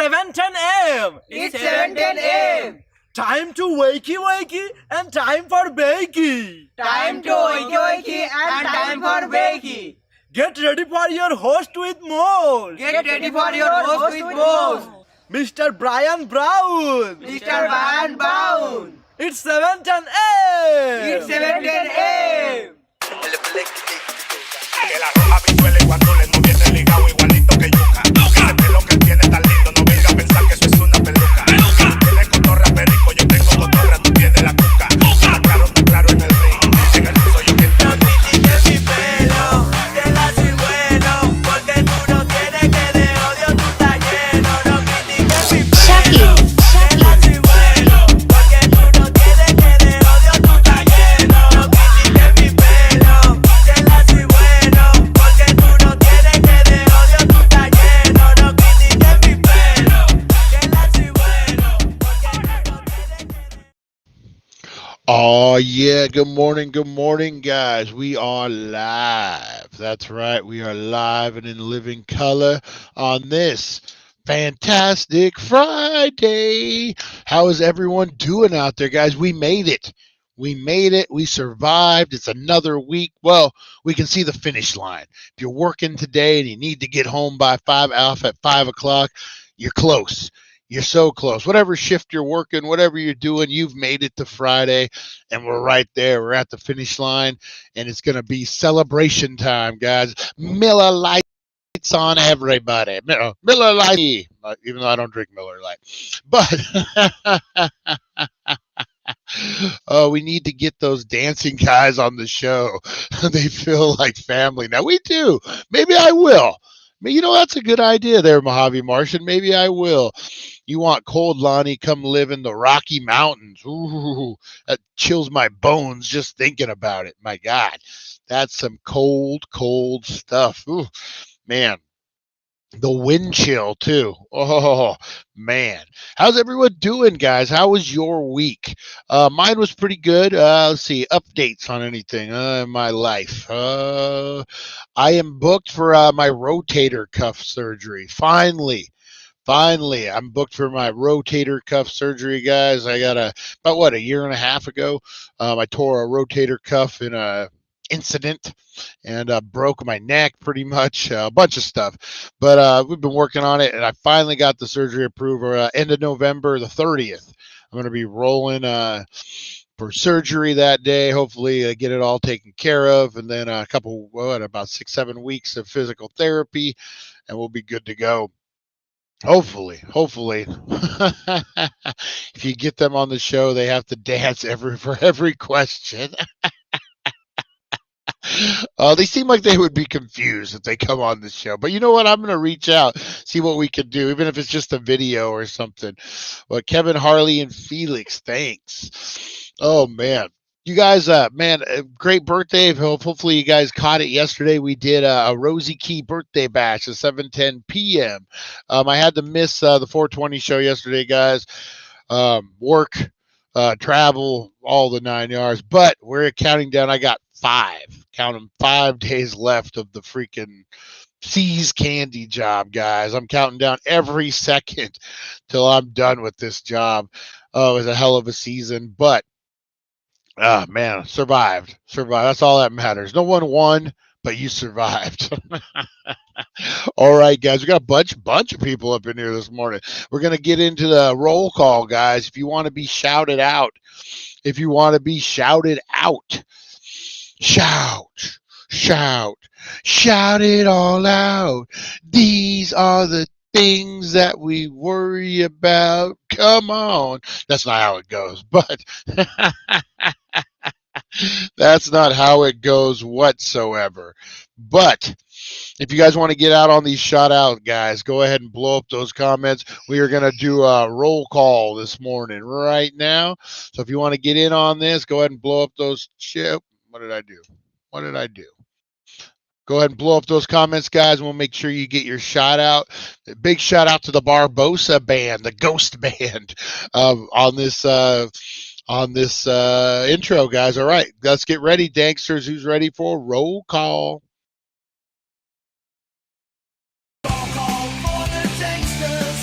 7:10 a.m. It's 7:10 a.m. Time to wakey wakey and time for bakey. Time to wakey wakey and time for bakey. Get ready for your host with more. Get ready for your host with more. Mr. Brian Brown. Mr. Brian Brown. It's 7:10 a.m. It's 7:10 a.m. Que la roja pichuela y cuando le moviese ligado igualito que yuca. Ese pelo que él tiene tan lindo, no venga a pensar que eso es una peluca. Tiene cotorra perico, yo tengo cotorra, tú tienes la cuca. Está claro en el ring, en el piso yo quien te no critiques mi pelo, que la soy bueno, porque tú no tienes que de odio tú estás lleno. No critiques mi pelo, que la soy bueno, porque tú no tienes que de odio tú estás lleno. No critiques mi pelo, que la soy bueno, porque tú no tienes que de odio tú estás lleno. No critiques mi pelo, que la soy bueno, porque tú no tienes que... Oh yeah, good morning guys. We are live. That's right, we are live and in living color on this fantastic Friday. How is everyone doing out there, guys? We made it. We survived. It's another week. Well, we can see the finish line. If you're working today and you need to get home by 5 o'clock, you're close. You're so close. Whatever shift you're working, whatever you're doing, you've made it to Friday, and we're right there. We're at the finish line, and it's going to be celebration time, guys. Miller Lights on everybody. Miller Lite, even though I don't drink Miller Lite. But we need to get those dancing guys on the show. They feel like family. Now, we do. Maybe I will. You know, that's a good idea there, Mojave Martian. Maybe I will. You want cold, Lonnie, come live in the Rocky Mountains. Ooh, that chills my bones just thinking about it. My God, that's some cold stuff. Ooh, man. The wind chill, too. Oh, man. How's everyone doing, guys? How was your week? Mine was pretty good. Let's see. Updates on anything in my life. I am booked for my rotator cuff surgery. Finally, I'm booked for my rotator cuff surgery, guys. I got about a year and a half ago. I tore a rotator cuff in a incident and broke my neck pretty much, a bunch of stuff. But we've been working on it, and I finally got the surgery approved end of November the 30th. I'm going to be rolling for surgery that day. Hopefully get it all taken care of, and then about 6-7 weeks of physical therapy, and we'll be good to go. Hopefully. If you get them on the show, they have to dance for every question. They seem like they would be confused if they come on the show. But you know what? I'm going to reach out, see what we can do, even if it's just a video or something. Well, Kevin, Harley, and Felix, thanks. Oh, man. You guys, great birthday. Hopefully you guys caught it yesterday. We did a Rosie Key birthday bash at 7:10 p.m. I had to miss the 420 show yesterday, guys. Work, travel, all the 9 yards. But we're counting down. I got 5 days left of the freaking C's candy job, guys. I'm counting down every second till I'm done with this job. Oh, it was a hell of a season, but man, survived. That's all that matters. No one won, but you survived. All right, guys, we got a bunch of people up in here this morning. We're going to get into the roll call, guys. If you want to be shouted out, shout it all out. These are the things that we worry about. Come on. That's not how it goes, but that's not how it goes whatsoever. But if you guys want to get out on these shout out, guys, go ahead and blow up those comments. We are going to do a roll call this morning right now. So if you want to get in on this, go ahead and blow up those. What did I do? Go ahead and blow up those comments, guys, and we'll make sure you get your shout out. A big shout out to the Barbosa band, the Ghost band, on this intro, guys. All right, let's get ready, Danksters. Who's ready for roll call? Roll call for the Danksters.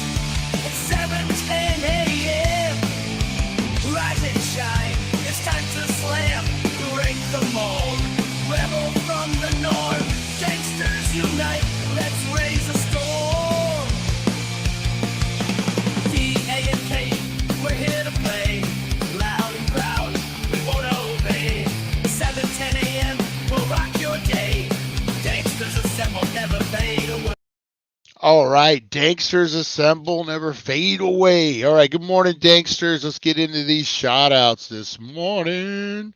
All right, Danksters assemble, never fade away. All right, good morning, Danksters. Let's get into these shout outs this morning.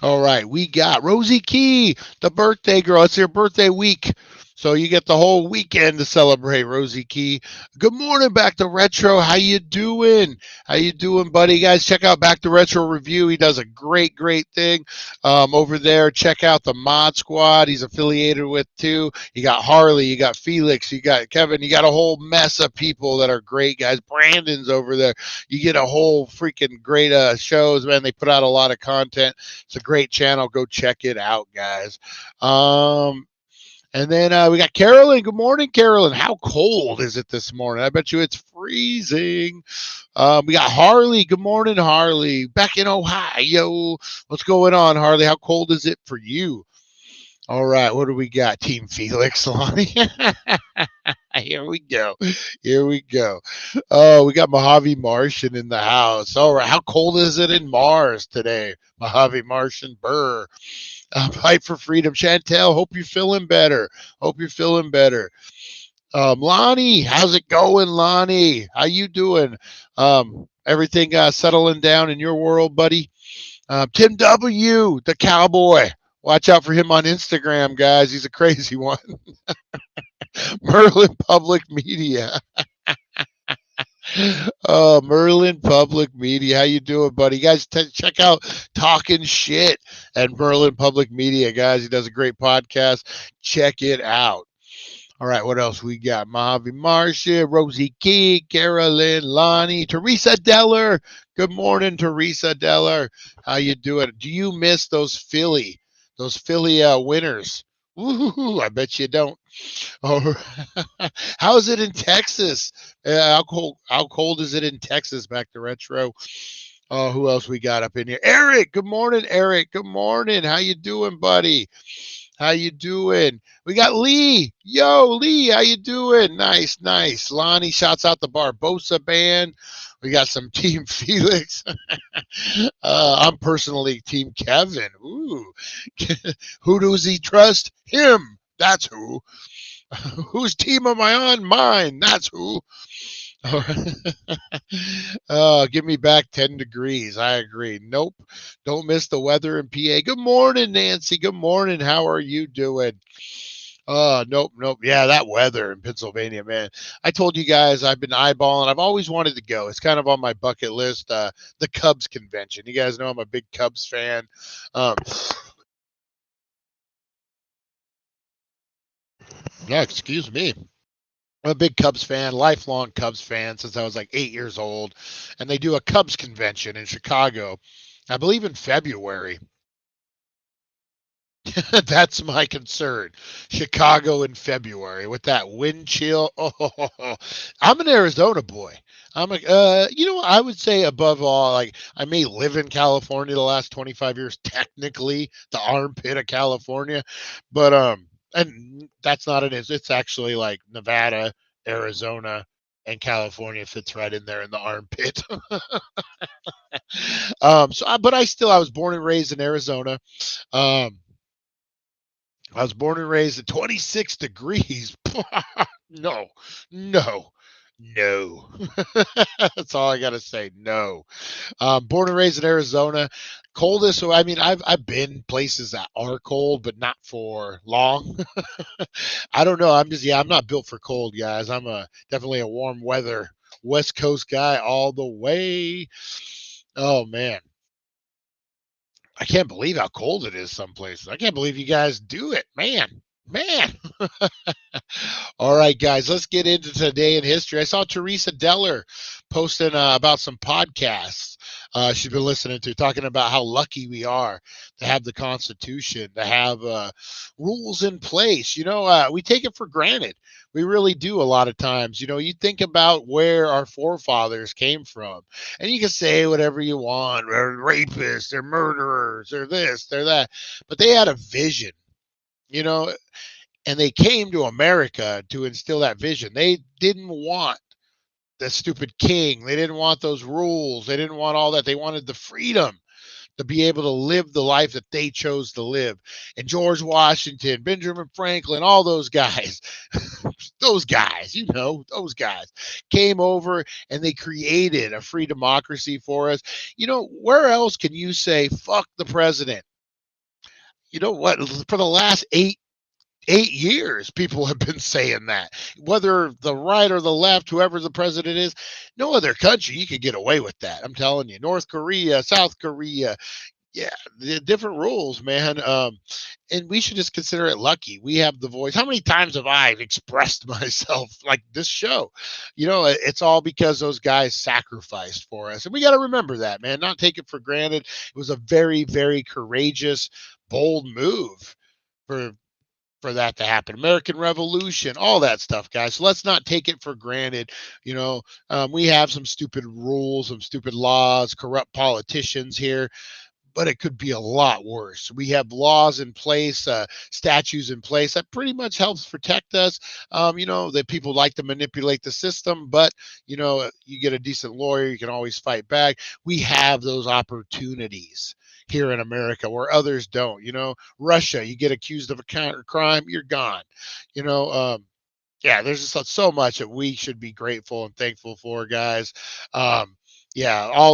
All right, we got Rosie Key, the birthday girl. It's your birthday week. So you get the whole weekend to celebrate, Rosie Key. Good morning, Back to Retro. How you doing? How you doing, buddy? Guys, check out Back to Retro Review. He does a great thing over there. Check out the Mod Squad. He's affiliated with too. You got Harley, you got Felix, you got Kevin. You got a whole mess of people that are great guys. Brandon's over there. You get a whole freaking great shows, man. They put out a lot of content. It's a great channel. Go check it out, guys. And then we got Carolyn. Good morning, Carolyn. How cold is it this morning? I bet you it's freezing. We got Harley. Good morning, Harley. Back in Ohio. What's going on, Harley? How cold is it for you? All right. What do we got? Team Felix, Lonnie. Here we go. Here we go. Oh, we got Mojave Martian in the house. All right. How cold is it in Mars today? Mojave Martian Burr. Fight for freedom. Chantel, hope you're feeling better. Hope you're feeling better. Lonnie, how's it going, Lonnie? How you doing? Everything settling down in your world, buddy? Tim W., the cowboy. Watch out for him on Instagram, guys. He's a crazy one. Merlin Public Media. Merlin Public Media. How you doing, buddy? You guys, check out Talking Shit at Merlin Public Media, guys. He does a great podcast. Check it out. All right, what else we got? Mojave Marcia, Rosie Key, Carolyn, Lonnie, Teresa Deller. Good morning, Teresa Deller. How you doing? Do you miss those Philly winners? Woo-hoo-hoo, I bet you don't. Oh, how's it in Texas? How cold is it in Texas? Back to Retro. Oh, who else we got up in here? Eric. Good morning, Eric. Good morning. How you doing, buddy? How you doing? We got Lee. Yo, Lee, how you doing? Nice. Lonnie shouts out the Barbosa band. We got some Team Felix. I'm personally Team Kevin. Ooh. Who does he trust? Him. That's who. Whose team am I on? Mine. That's who. Give me back 10 degrees. I agree. Nope. Don't miss the weather in PA. Good morning, Nancy. Good morning. How are you doing? Nope. Yeah, that weather in Pennsylvania, man. I told you guys I've been eyeballing. I've always wanted to go. It's kind of on my bucket list. The Cubs convention. You guys know I'm a big Cubs fan. Yeah, excuse me. I'm a big Cubs fan, lifelong Cubs fan since I was like 8 years old. And they do a Cubs convention in Chicago, I believe in February. That's my concern. Chicago in February with that wind chill. Oh, I'm an Arizona boy. I'm I would say above all, like I may live in California the last 25 years, technically the armpit of California, but and that's not it. It's actually like Nevada, Arizona, and California fits right in there in the armpit. But I was born and raised in Arizona. I was born and raised at 26 degrees. No. That's all I got to say. No. Born and raised in Arizona. Coldest. So, I mean, I've been places that are cold, but not for long. I don't know. I'm not built for cold, guys. I'm definitely a warm weather West Coast guy all the way. Oh, man. I can't believe how cold it is some places. I can't believe you guys do it. Man. All right, guys, let's get into today in history. I saw Teresa Deller posting about some podcasts she's been listening to, talking about how lucky we are to have the Constitution, to have rules in place. We take it for granted. We really do a lot of times. You think about where our forefathers came from, and you can say whatever you want. They're rapists, they're murderers, they're this, they're that. But they had a vision, and they came to America to instill that vision. They didn't want the stupid king. They didn't want those rules. They didn't want all that. They wanted the freedom to be able to live the life that they chose to live. And George Washington, Benjamin Franklin, all those guys, those guys, those guys came over and they created a free democracy for us. Where else can you say, fuck the president? You know what? For the last 8 years, people have been saying that. Whether the right or the left, whoever the president is, no other country you could get away with that. I'm telling you, North Korea, South Korea, yeah, the different rules, man. And we should just consider it lucky. We have the voice. How many times have I expressed myself like this show? It's all because those guys sacrificed for us. And we got to remember that, man, not take it for granted. It was a very, very courageous, bold move for that to happen. American Revolution, all that stuff, guys. So let's not take it for granted. We have some stupid rules, some stupid laws, corrupt politicians here, but it could be a lot worse. We have laws in place, statutes in place that pretty much helps protect us. That people like to manipulate the system, but you get a decent lawyer, you can always fight back. We have those opportunities here in America where others don't. Russia, you get accused of a counter crime, you're gone. There's just so much that we should be grateful and thankful for, guys. All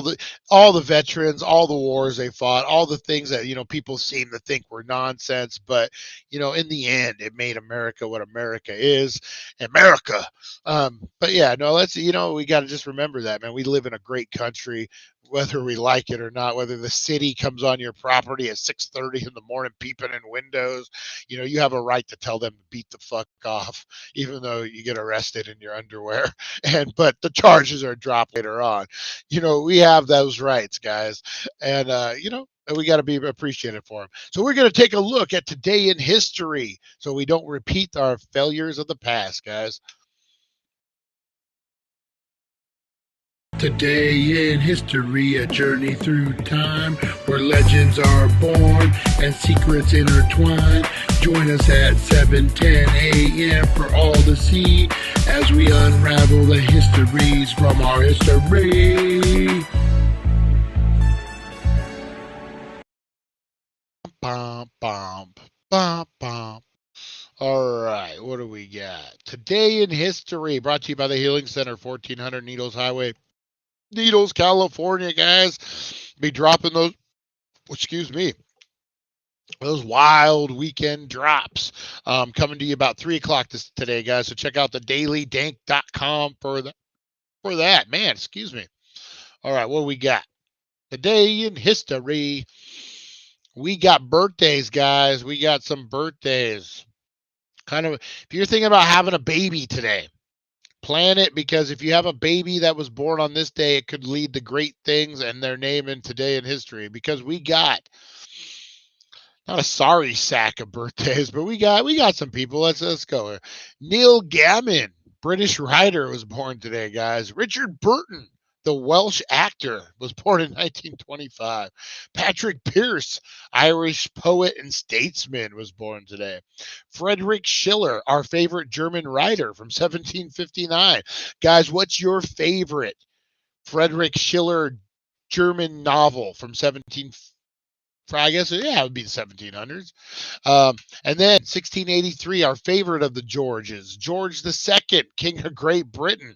the veterans, all the wars they fought, all the things that people seem to think were nonsense, but in the end it made America what America is. America. But yeah, no, let's we got to just remember that, man. We live in a great country, whether we like it or not, whether the city comes on your property at 6:30 in the morning peeping in windows, you have a right to tell them to beat the fuck off, even though you get arrested in your underwear. But the charges are dropped later on. We have those rights, guys. And we got to be appreciative for them. So we're going to take a look at today in history so we don't repeat our failures of the past, guys. Today in history, a journey through time where legends are born and secrets intertwine. Join us at 7:10 a.m. for all to see as we unravel the histories from our history. Bum, bum, bum, bum. All right, what do we got? Today in history, brought to you by the Healing Center, 1400 Needles Highway, Needles, California, guys. Be dropping those, those wild weekend drops coming to you about 3 o'clock today, guys. So check out the dailydank.com for that. Man, excuse me. All right, what do we got? Today in history, we got birthdays, guys. We got some birthdays. If you're thinking about having a baby today, plan it, because if you have a baby that was born on this day, it could lead to great things and their name in today in history, because we got not a sorry sack of birthdays, but we got some people. Let's go. Neil Gaiman, British writer, was born today, guys. Richard Burton, the Welsh actor, was born in 1925. Patrick Pearse, Irish poet and statesman, was born today. Friedrich Schiller, our favorite German writer, from 1759. Guys, what's your favorite Friedrich Schiller German novel from I guess, yeah, it would be the 1700s. And then 1683, our favorite of the Georges, George II, King of Great Britain,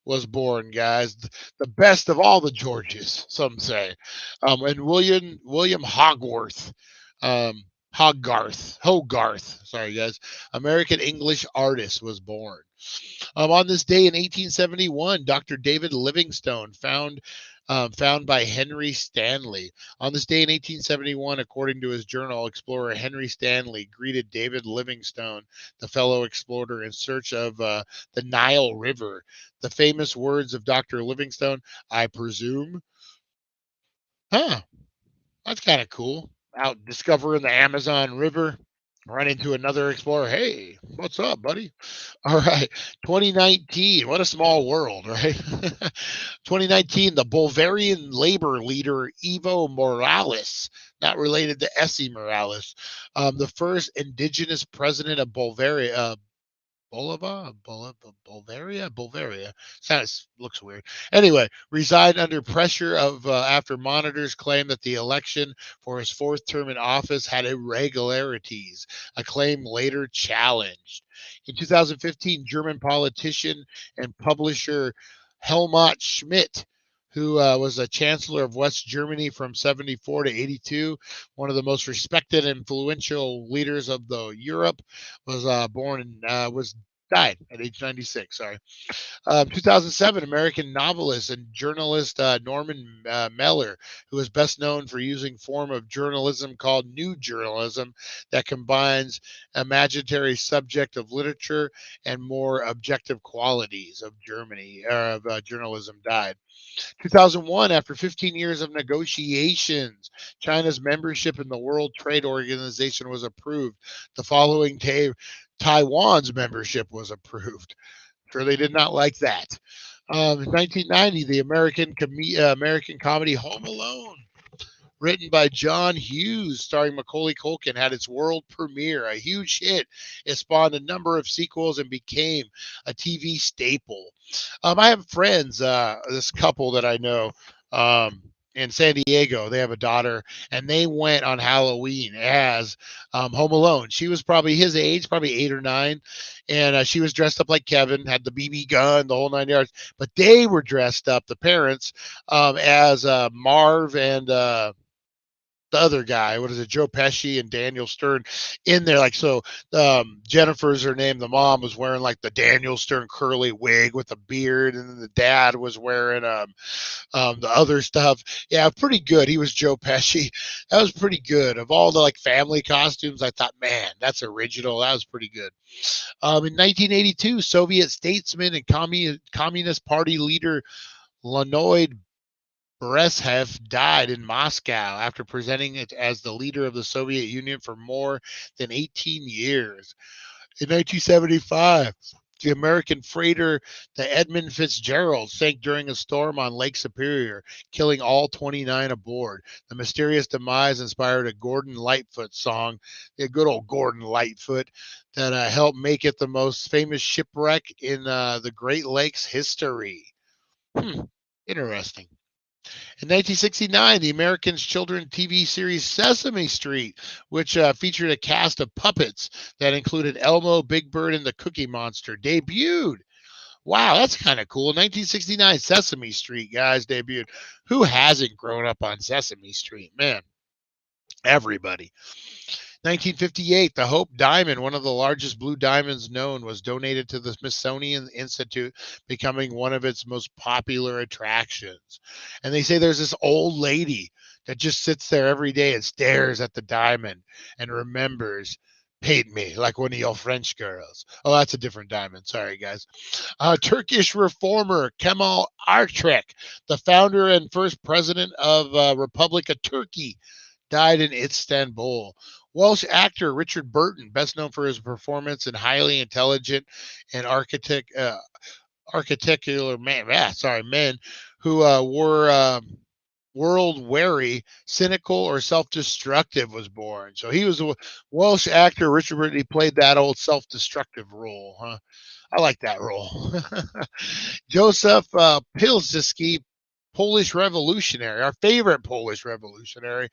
was born, guys. The best of all the Georges, some say. And William Hogarth, sorry, guys, American English artist, was born. On this day in 1871, Dr. David Livingstone, found by Henry Stanley. On this day in 1871, according to his journal, explorer Henry Stanley greeted David Livingstone, the fellow explorer, in search of the Nile River. The famous words of Dr. Livingstone, "I presume." That's kind of cool. Out discovering the Amazon River, run into another explorer. Hey, what's up, buddy? All right. 2019. What a small world, right? 2019, the Bulgarian labor leader Evo Morales, not related to Essie Morales, the first indigenous president of Bulgaria, Bulgaria. Sounds looks weird. Anyway, resigned under pressure of after monitors claimed that the election for his fourth term in office had irregularities, a claim later challenged. In 2015, German politician and publisher Helmut Schmidt, who was a chancellor of West Germany from 74 to 82, one of the most respected and influential leaders of the Europe, was born and was died at age 96. Sorry. 2007, American novelist and journalist Norman Mailer, who is best known for using form of journalism called new journalism that combines imaginary subject of literature and more objective qualities of journalism, died. 2001, after 15 years of negotiations, China's membership in the World Trade Organization was approved. The following day, Taiwan's membership was approved. Sure, they did not like that. In 1990, the American comedy Home Alone, written by John Hughes, starring Macaulay Culkin, had its world premiere, a huge hit. It spawned a number of sequels and became a TV staple. I have friends, this couple that I know in San Diego. They have a daughter, and they went on Halloween as Home Alone. She was probably his age, probably 8 or 9, and she was dressed up like Kevin, had the BB gun, the whole 9 yards. But they were dressed up, the parents, as Marv and the other guy, what is it, Joe Pesci and Daniel Stern in there. Like, so Jennifer's her name. The mom was wearing like the Daniel Stern curly wig with a beard, and then the dad was wearing the other stuff. Yeah, pretty good. He was Joe Pesci. That was pretty good. Of all the like family costumes, I thought, man, that's original. That was pretty good. In 1982, Soviet statesman and Communist Party leader Leonid Brezhnev died in Moscow after presenting it as the leader of the Soviet Union for more than 18 years. In 1975, the American freighter, the Edmund Fitzgerald, sank during a storm on Lake Superior, killing all 29 aboard. The mysterious demise inspired a Gordon Lightfoot song, the good old Gordon Lightfoot, that helped make it the most famous shipwreck in the Great Lakes history. Interesting. In 1969, the American children's TV series Sesame Street, which featured a cast of puppets that included Elmo, Big Bird, and the Cookie Monster, debuted. Wow, that's kind of cool. 1969, Sesame Street, guys, debuted. Who hasn't grown up on Sesame Street? Man, everybody. 1958, the Hope Diamond, one of the largest blue diamonds known, was donated to the Smithsonian Institute, becoming one of its most popular attractions. And they say there's this old lady that just sits there every day and stares at the diamond and remembers, paint me like one of your French girls. Oh, that's a different diamond. Sorry, guys. Turkish reformer Kemal Atatürk, the founder and first president of Republic of Turkey, died in Istanbul. Welsh actor Richard Burton, best known for his performance in Highly Intelligent and Architectural Men who were world weary, cynical, or self-destructive, was born. So he was a Welsh actor, Richard Burton. He played that old self-destructive role. Huh? I like that role. Joseph Pilsudski, Polish revolutionary, our favorite Polish revolutionary,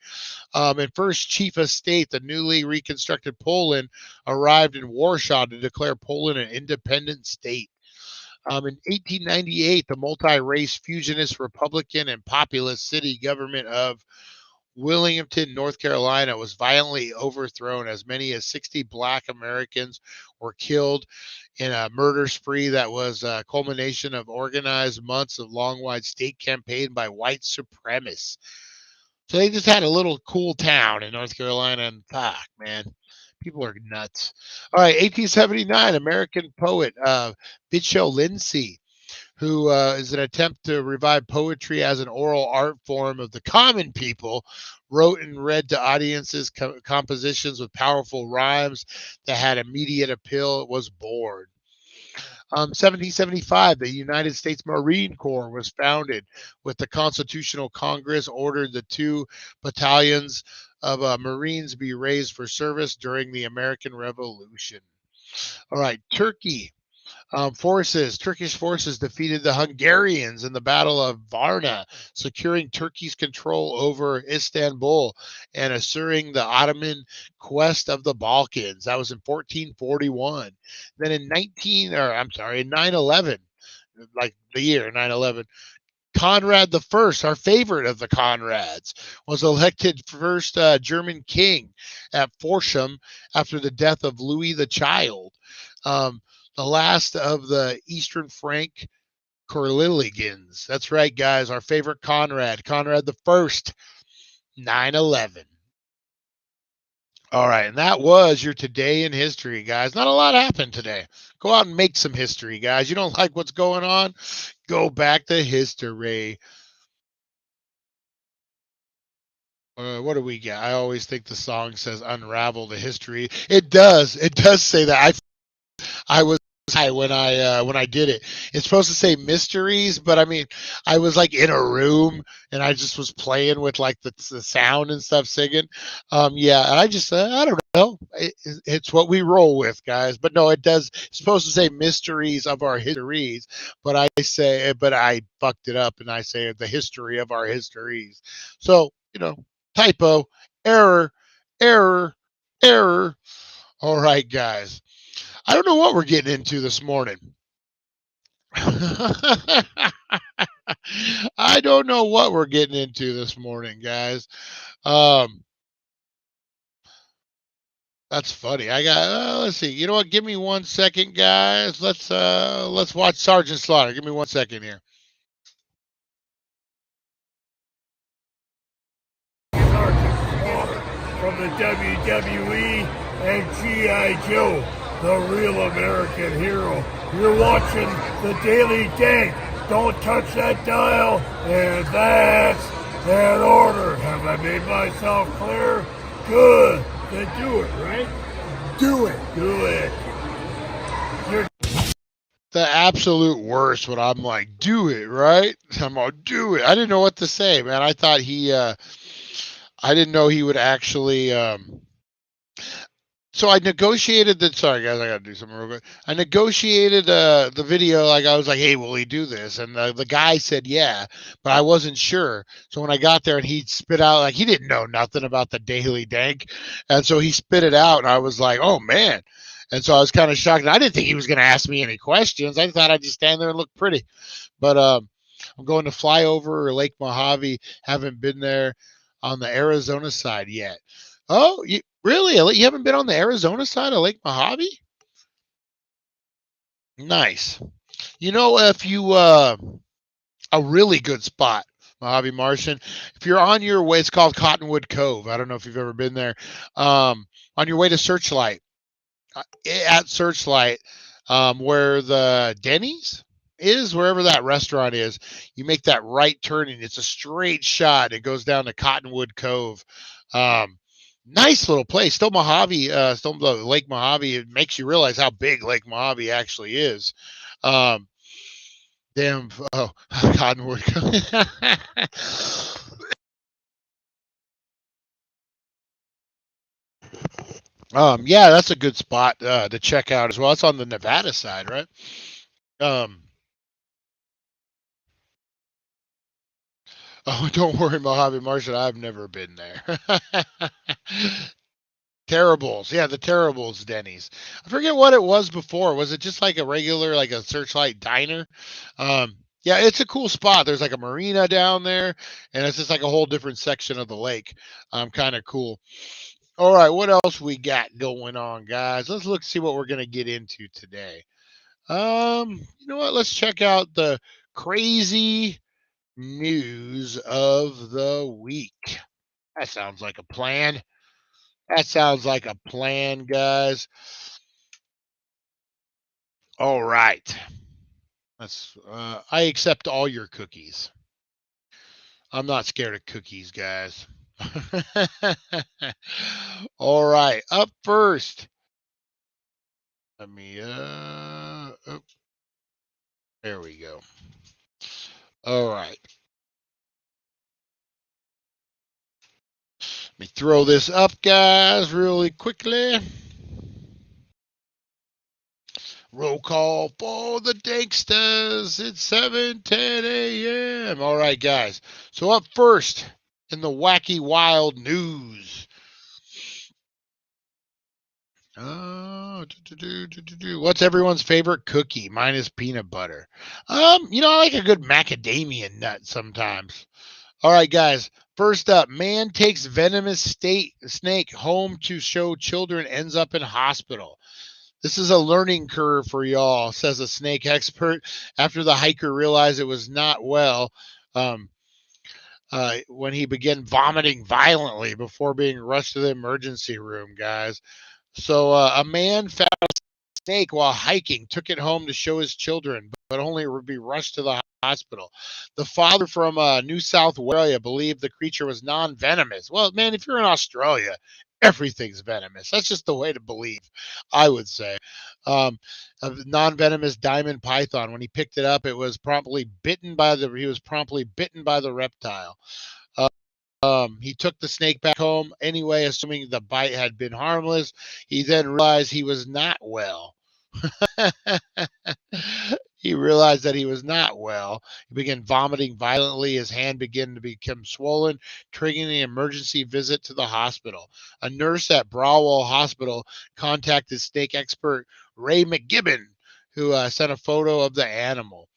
and first chief of state, the newly reconstructed Poland, arrived in Warsaw to declare Poland an independent state. In 1898, the multi-race fusionist Republican and populist city government of Wilmington, North Carolina, was violently overthrown. As many as 60 Black Americans were killed in a murder spree that was a culmination of organized months of long-wide state campaign by white supremacists. So they just had a little cool town in North Carolina, and fuck, man, people are nuts. All right, 1879, American poet Vito Lindsay, who is an attempt to revive poetry as an oral art form of the common people, wrote and read to audiences compositions with powerful rhymes that had immediate appeal, was born. 1775, the United States Marine Corps was founded, with the Constitutional Congress ordered the 2 battalions of Marines be raised for service during the American Revolution. All right, Turkey. Turkish forces defeated the Hungarians in the Battle of Varna, securing Turkey's control over Istanbul and assuring the Ottoman quest of the Balkans. That was in 1441. Then in 9/11, like the year 9/11, Conrad the First, our favorite of the Conrads, was elected first German king at Forsham after the death of Louis the Child. Um, the last of the Eastern Frank Corligans. That's right, guys. Our favorite Conrad the First, 9/11. All right, and that was your today in history, guys. Not a lot happened today. Go out and make some history, guys. You don't like what's going on? Go back to history. What do we get? I always think the song says "Unravel the History." It does. It does say that. I was high when I did it. It's supposed to say mysteries, but I mean, I was like in a room and I just was playing with like the sound and stuff, singing. Yeah, and I just I don't know. It's what we roll with, guys. But no, it does. It's supposed to say mysteries of our histories, but I fucked it up and I say the history of our histories. So typo, error, error, error. All right, guys. I don't know what we're getting into this morning. I don't know what we're getting into this morning, guys. That's funny. I got. Let's see. You know what? Give me 1 second, guys. Let's watch Sergeant Slaughter. Give me 1 second here. From the WWE and G.I. Joe, the real American hero. You're watching the Daily Dank. Don't touch that dial, and that's that order. Have I made myself clear? Good. Then do it, right? Do it. Do it. The absolute worst when I'm like, do it, right? I'm gonna do it. I didn't know what to say, man. I thought I didn't know he would actually so I negotiated the. Sorry, guys, I gotta do something real quick. I negotiated the video. Like I was like, "Hey, will he do this?" And the guy said, "Yeah," but I wasn't sure. So when I got there and he spit out, like he didn't know nothing about the Daily Dank, and so he spit it out, and I was like, "Oh man!" And so I was kind of shocked. And I didn't think he was gonna ask me any questions. I thought I'd just stand there and look pretty. But I'm going to fly over Lake Mojave. Haven't been there on the Arizona side yet. Oh, really? You haven't been on the Arizona side of Lake Mojave? Nice. If you a really good spot, Mojave Martian. If you're on your way, it's called Cottonwood Cove. I don't know if you've ever been there. On your way to Searchlight, at Searchlight, where the Denny's is, wherever that restaurant is, you make that right turn and it's a straight shot. It goes down to Cottonwood Cove. Nice little place. Still Mojave, still Lake Mojave. It makes you realize how big Lake Mojave actually is. Damn. Oh, Cottonwood. Yeah, that's a good spot to check out as well. It's on the Nevada side, right? Um, oh, don't worry, Mojave Martian. I've never been there. Terribles. Yeah, the Terribles Denny's. I forget what it was before. Was it just like a regular, like a Searchlight diner? Yeah, it's a cool spot. There's like a marina down there, and it's just like a whole different section of the lake. Kind of cool. All right, what else we got going on, guys? Let's look see what we're gonna get into today. You know what? Let's check out the crazy news of the week. That sounds like a plan. That sounds like a plan, guys. All right. I accept all your cookies. I'm not scared of cookies, guys. All right. Up first. Let me oh, there we go. All right. Let me throw this up, guys, really quickly. Roll call for the Danksters. It's 7:10 a.m. All right, guys. So up first in the wacky wild news. What's everyone's favorite cookie? Mine is peanut butter. I like a good macadamia nut sometimes. All right, guys. First up, man takes venomous snake home to show children, ends up in hospital. This is a learning curve for y'all, says a snake expert, after the hiker realized it was not well when he began vomiting violently before being rushed to the emergency room, guys. So a man found a snake while hiking, took it home to show his children, but only would be rushed to the hospital. The father from New South Wales believed the creature was non-venomous. Well, man, if you're in Australia, everything's venomous. That's just the way to believe, I would say. A non-venomous diamond python. When he picked it up, he was promptly bitten by the reptile. He took the snake back home anyway, assuming the bite had been harmless. He then realized he was not well. He realized that he was not well. He began vomiting violently. His hand began to become swollen, triggering an emergency visit to the hospital. A nurse at Brawwell Hospital contacted snake expert Ray McGibbon, who sent a photo of the animal.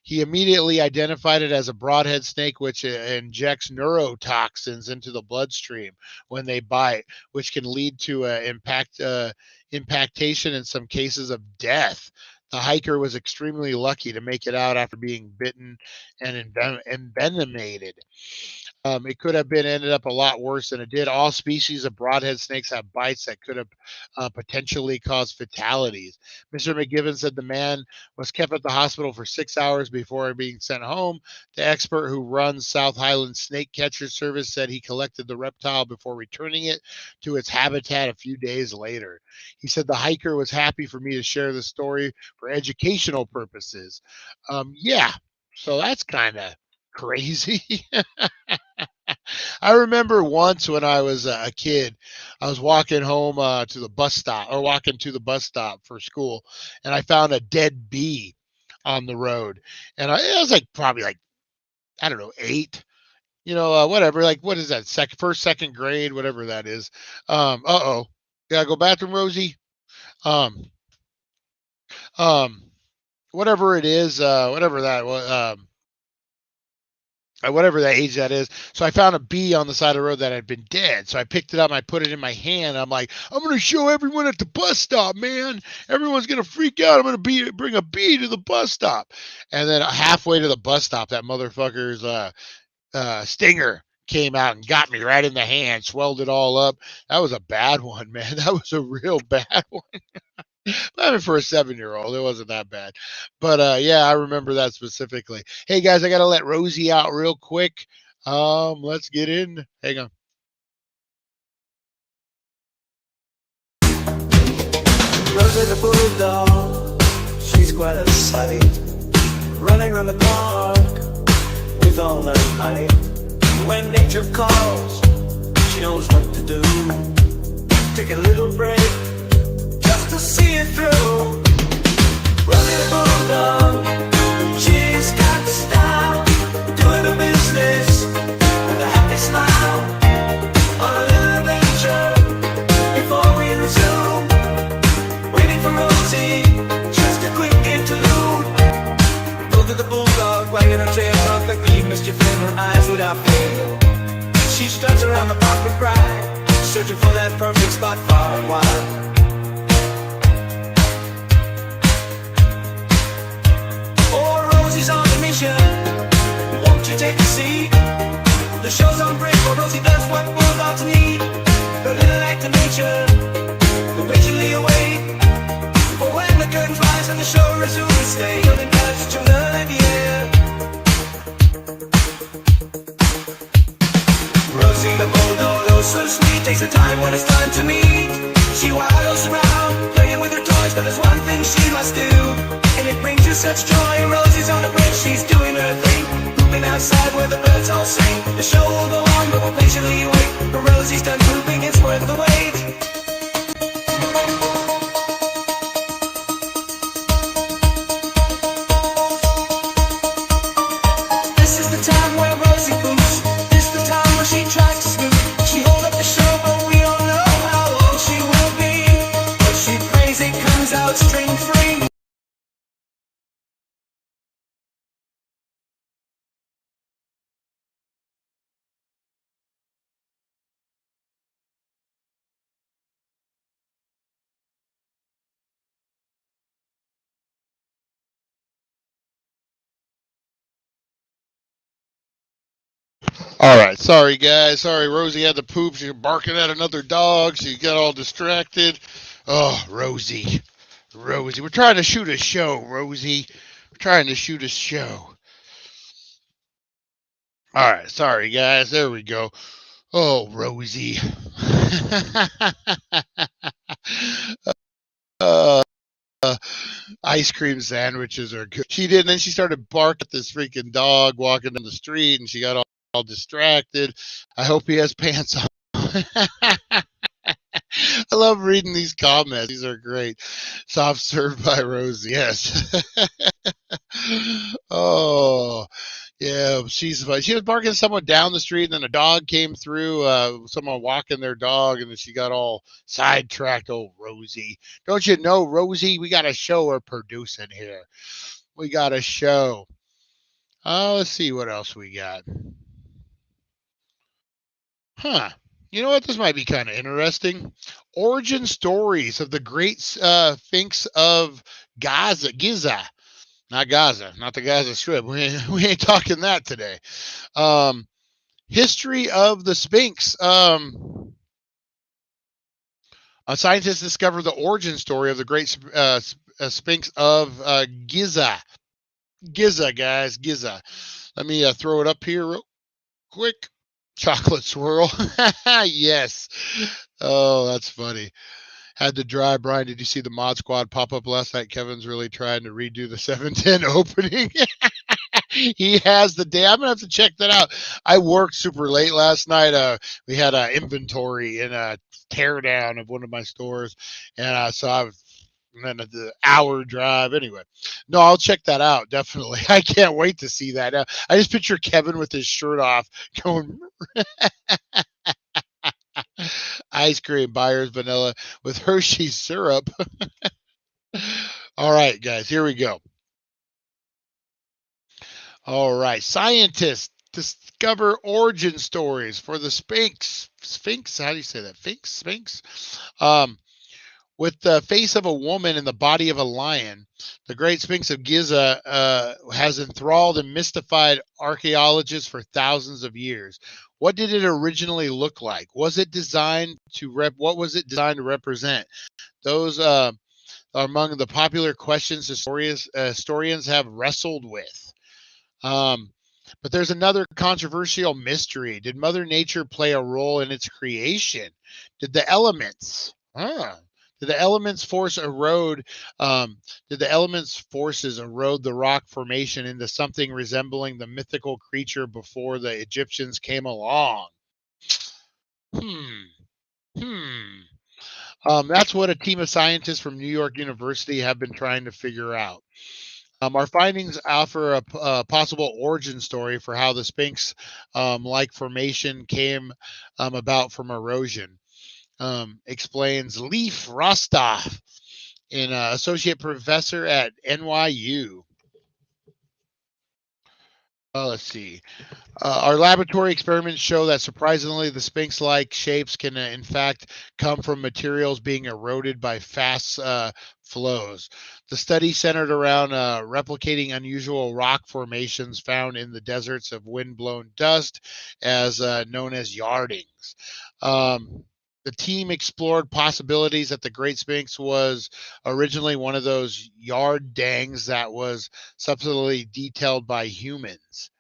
He immediately identified it as a broadhead snake, which injects neurotoxins into the bloodstream when they bite, which can lead to impactation in some cases of death. The hiker was extremely lucky to make it out after being bitten and envenomated. It could have ended up a lot worse than it did. All species of broadhead snakes have bites that could have potentially caused fatalities. Mr. McGibbon said the man was kept at the hospital for 6 hours before being sent home. The expert who runs South Highland Snake Catcher Service said he collected the reptile before returning it to its habitat a few days later. He said the hiker was happy for me to share the story for educational purposes. Yeah, so that's kind of crazy. I remember once when I was a kid, I was walking home to the bus stop for school, and I found a dead bee on the road. And it was probably I don't know, 8, whatever. What is that? First, second grade, whatever that is. Uh-oh. Gotta go bathroom, Rosie? Whatever it is, whatever that age that is. So I found a bee on the side of the road that had been dead. So I picked it up and I put it in my hand. I'm like, I'm going to show everyone at the bus stop, man. Everyone's going to freak out. I'm going to bring a bee to the bus stop. And then halfway to the bus stop, that motherfucker's stinger came out and got me right in the hand, swelled it all up. That was a bad one, man. That was a real bad one. I mean, for a 7-year-old, it wasn't that bad. But yeah, I remember that specifically. Hey guys, I gotta let Rosie out real quick. Let's get in. Hang on. Rosie the bulldog, she's quite a sight, running around the park with all that honey. When nature calls, she knows what to do. Take a little break to see it through. Rosie the bulldog, she's got style, doing her business with a happy smile. On a little adventure before we resume, waiting for Rosie, just a quick interlude. Rosie the bulldog, wagging her tail, perfectly mischief in her eyes without fail. She struts around the park with pride, searching for that perfect spot far and wide. Rosie's on a mission, won't you take a seat? The show's on break, for Rosie does what bulldogs need. Her little act of nature will patiently await for when the curtain flies and the show resumes. Stay and touch to the air. Rosie the bulldog, oh so sweet, takes her time when it's time to meet. She waddles around, playing with her toys, but there's one thing she must do, and it brings her such joy. Rosie's on the bridge, she's doing her thing, pooping outside where the birds all sing. The show will go on, but we'll patiently wait. But Rosie's done pooping, it's worth the wait. All right, sorry guys. Sorry, Rosie had to poop. She was barking at another dog. She got all distracted. Oh, Rosie, Rosie, we're trying to shoot a show, Rosie. We're trying to shoot a show. All right, sorry guys. There we go. Oh, Rosie. uh, ice cream sandwiches are good. She did, and then she started barking at this freaking dog walking down the street, and she got all distracted. I hope he has pants on. I love reading these comments. These are great. Soft served by Rosie. Yes. Oh, yeah. She was barking at someone down the street, and then a dog came through. Someone walking their dog, and then she got all sidetracked. Oh, Rosie. Don't you know, Rosie? We got a show we're producing here. We got a show. Let's see what else we got. Huh. You know what? This might be kind of interesting. Origin stories of the great sphinx of Giza. Not Gaza, not the Gaza Strip. We ain't talking that today. History of the Sphinx. Scientists discovered the origin story of the great Sphinx of Giza. Giza, guys, Giza. Let me throw it up here real quick. Chocolate swirl. Yes. Oh, that's funny. Had to dry. Brian, did you see the Mod Squad pop up last night? Kevin's really trying to redo the 710 opening. He has the day. I'm going to have to check that out. I worked super late last night. We had an inventory and a teardown of one of my stores. And so I was, and then the hour drive. Anyway, no, I'll check that out. Definitely. I can't wait to see that. I just picture Kevin with his shirt off going, ice cream buyers vanilla with Hershey's syrup. All right, guys, here we go. All right, scientists discover origin stories for the Sphinx. Sphinx, how do you say that? Sphinx. With the face of a woman and the body of a lion, the Great Sphinx of Giza has enthralled and mystified archaeologists for thousands of years. What did it originally look like? Was it designed to what was it designed to represent? Those are among the popular questions historians have wrestled with. But there's another controversial mystery. Did Mother Nature play a role in its creation? Did the elements? Did the elements forces erode the rock formation into something resembling the mythical creature before the Egyptians came along? That's what a team of scientists from New York University have been trying to figure out. Our findings offer a possible origin story for how the Sphinx-like formation came about from erosion. Explains Leif Rostov, an associate professor at NYU. Let's see. Our laboratory experiments show that surprisingly, the Sphinx-like shapes can, in fact, come from materials being eroded by fast flows. The study centered around replicating unusual rock formations found in the deserts of wind-blown dust, as known as yardings. The team explored possibilities that the Great Sphinx was originally one of those yard dangs that was subsequently detailed by humans.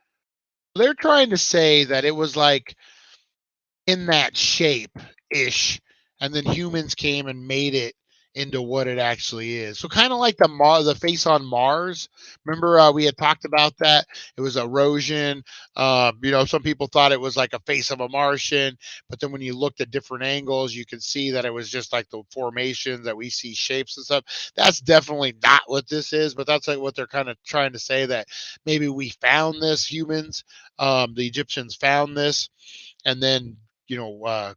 They're trying to say that it was like in that shape-ish, and then humans came and made it into what it actually is. So kind of like the face on Mars. Remember we had talked about that? It was erosion. Some people thought it was like a face of a Martian, but then when you looked at different angles, you could see that it was just like the formations that we see shapes and stuff. That's definitely not what this is, but that's like what they're kind of trying to say, that maybe we found this, humans. The Egyptians found this and then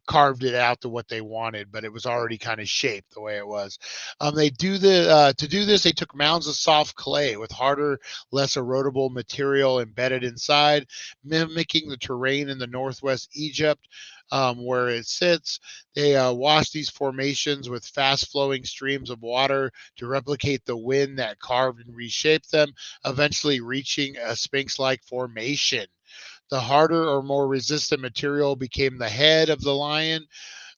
carved it out to what they wanted, but it was already kind of shaped the way it was. To do this, they took mounds of soft clay with harder, less erodible material embedded inside, mimicking the terrain in the northwest Egypt where it sits. They washed these formations with fast-flowing streams of water to replicate the wind that carved and reshaped them, eventually reaching a Sphinx-like formation. The harder or more resistant material became the head of the lion,